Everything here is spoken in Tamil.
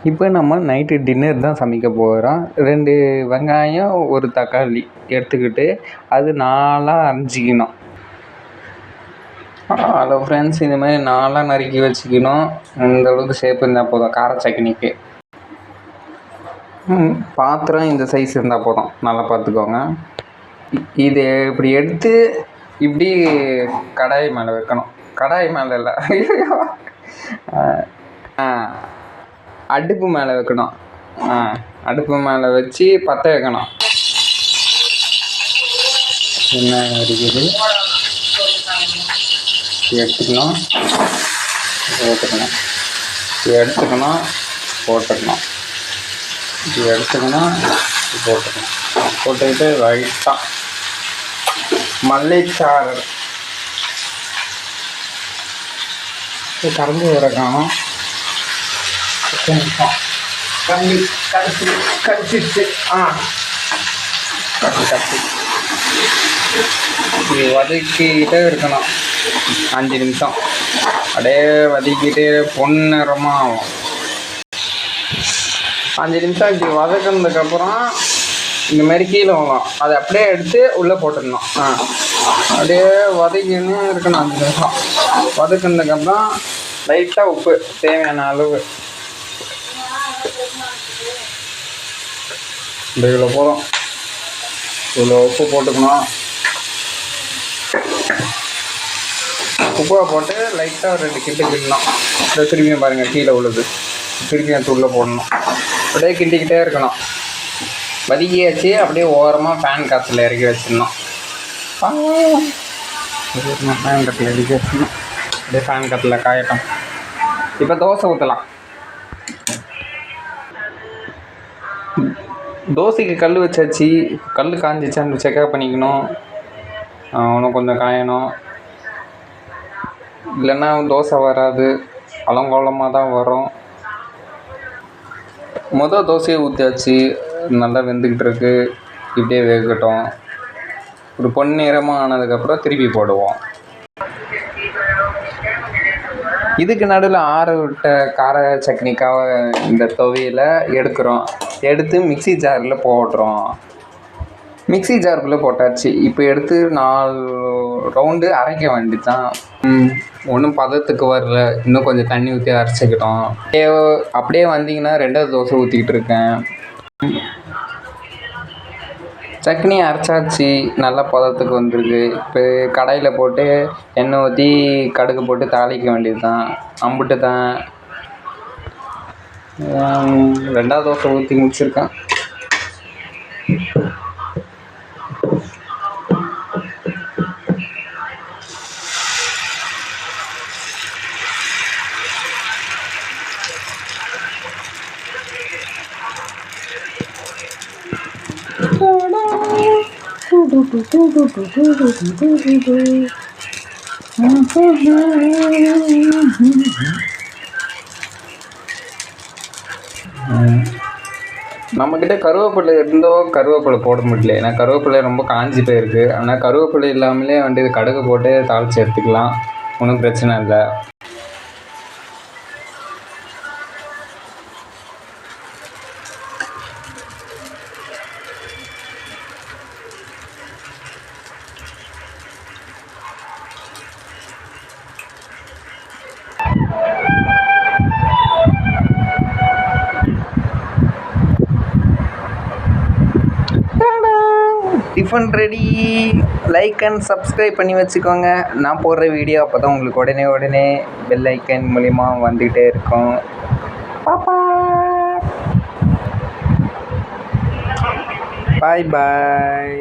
இப்போ நம்ம நைட்டு டின்னர் தான் சமைக்க போகிறோம். 2 வெங்காயம், 1 தக்காளி எடுத்துக்கிட்டு அது 4ஆ அரிஞ்சிக்கணும். ஹலோ ஃப்ரெண்ட்ஸ், இந்த மாதிரி 4ஆ நறுக்கி வச்சுக்கணும். இந்த அளவுக்கு ஷேப் இருந்தால் போதும் கார சட்னிக்கு. பாத்திரம் இந்த சைஸ் இருந்தால் போதும், நல்லா பார்த்துக்கோங்க. இது இப்படி எடுத்து இப்படி கடாய் மேலே வைக்கணும். கடாய் மேலே இல்லை, அடுப்பு மேலே வைக்கணும். அடுப்பு மேலே வச்சு பற்ற வைக்கணும். என்ன இருக்குது எடுத்துக்கணும், போட்டுக்கணும், எடுத்துக்கணும், போட்டுக்கணும், எடுத்துக்கணும், போட்டுக்கணும். போட்டுக்கிட்டு லைட்டாக மல்லிச்சாறு கறந்து வரணும். கடிச்சிருச்சு. இது வதக்கிக்கிட்டே இருக்கணும் 5 நிமிஷம். அப்படியே வதக்கிட்டு பொன்னிறமாக ஆகும். 5 நிமிஷம் இப்படி வதக்கினதுக்கப்புறம் இந்தமாரி கீழே வரும். அதை அப்படியே எடுத்து உள்ளே போட்டுடணும். அப்படியே வதக்கின்னு இருக்கணும் 5 நிமிஷம். வதக்கினதுக்கப்புறம் லைட்டாக உப்பு தேவையான அளவு இவ்வளோ போதும். இவ்வளோ உப்பு போட்டுக்கணும். உப்பை போட்டு லைட்டாக 2 கிண்டணும். இந்த திரும்பியும் பாருங்கள் கீழே உள்ளது, திரும்பியும் எடுத்து உள்ளே போடணும். அப்படியே கிண்டிக்கிட்டே இருக்கணும். வதக்கியாச்சு. அப்படியே ஓரமாக ஃபேன் காற்றுல இறக்கி வச்சிடணும். ஃபேன் காற்றுல இறக்கி வச்சிடணும். அப்படியே ஃபேன் காற்றுல காயட்டும். இப்போ தோசை ஊற்றலாம். தோசைக்கு கல் வச்சாச்சு. கல் காஞ்சிச்சான்னு செக்அப் பண்ணிக்கணும். இன்னும் கொஞ்சம் காயணும், இல்லைன்னா தோசை வராது, அலங்கோலமாக தான் வரும். தோசையை ஊற்றியாச்சு, நல்லா வெந்துக்கிட்டு இருக்கு. இப்படியே வேகட்டும். ஒரு பொன்னிறமாக ஆனதுக்கப்புறம் திருப்பி போடுவோம். இதுக்கு நடுவில் ஆற விட்ட கார சட்னிக்காக இந்த துவையில் எடுக்கிறோம். எடுத்து மிக்சி ஜாரில் போடுறோம். மிக்சி ஜாருக்குள்ளே போட்டாச்சு. இப்போ எடுத்து 4 ரவுண்டு அரைக்க வேண்டியதான். ஒன்றும் பதத்துக்கு வரல, இன்னும் கொஞ்சம் தண்ணி ஊற்றி அரைச்சிக்கிட்டோம். அப்படியே வந்தீங்கன்னா 2வது தோசை ஊற்றிக்கிட்டு இருக்கேன். சட்னி அரைச்சாச்சு, நல்லா பதத்துக்கு வந்துருக்கு. இப்போ கடாயில் போட்டு எண்ணெய் ஊற்றி கடுகு போட்டு தாளிக்க வேண்டியது தான். அம்புட்டு தான். 2வது தோசை ஊற்றி முடிச்சிருக்கேன். நம்மக்கிட்ட கருவேப்பிலை இருந்தோ கருவேப்பிலை போட முடியல. ஏன்னா கருவேப்பிலை ரொம்ப காஞ்சி போயிருக்கு. ஆனால் கருவேப்பிலை இல்லாமலே இது கடுகு போட்டு தாளித்து எடுத்துக்கலாம், ஒன்றும் பிரச்சனை இல்லை. Tiffin ready. Like and subscribe பண்ணி வச்சுக்கோங்க. நான் போடுற வீடியோ அப்போ தான் உங்களுக்கு உடனே பெல் ஐக்கன் மூலிமா வந்துகிட்டே இருக்கும். பாப்பா பாய் பாய்.